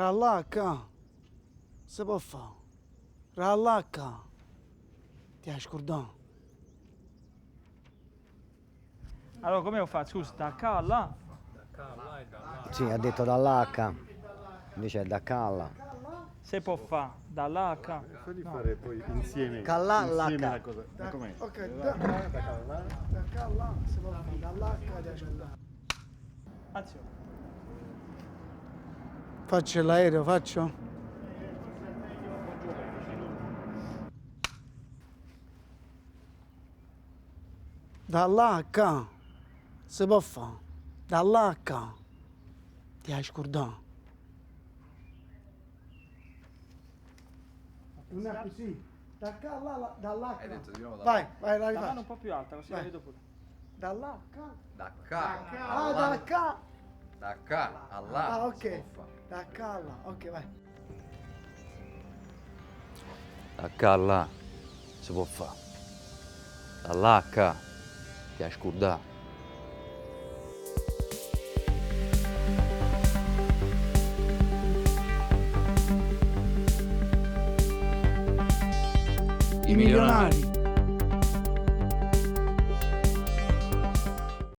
Rallacca. Si può fare. Rallacca. Ti hai scordato. Allora come lo faccio? Scusa, da qua a là. Sì, ha detto dall'H, invece è da Calla. Se può fare, da là a qua. Fagli fare poi insieme, Calla, insieme lacca. la cosa. Da com'è? Ok, Da là. Da qua a là. Si può fare. Dall'H ti hai scordato. Azione. Faccio l'aereo, faccio? Dall'H. Si può fare. Dall'H. Ti hai scordato. Non è così. Da qua a là, dall'H. Hai detto di nuovo da Vai, vai, La vai, mano vai. un po' più alta, così la Vai. vedo pure. Dall'H. Da qua. Ah, da qua. Da qua a là. Ah, si ok. può fare. Da qua a là. Ok, vai. Da qua a là si può fare. Da là a qua ti hai scordato. I milionari.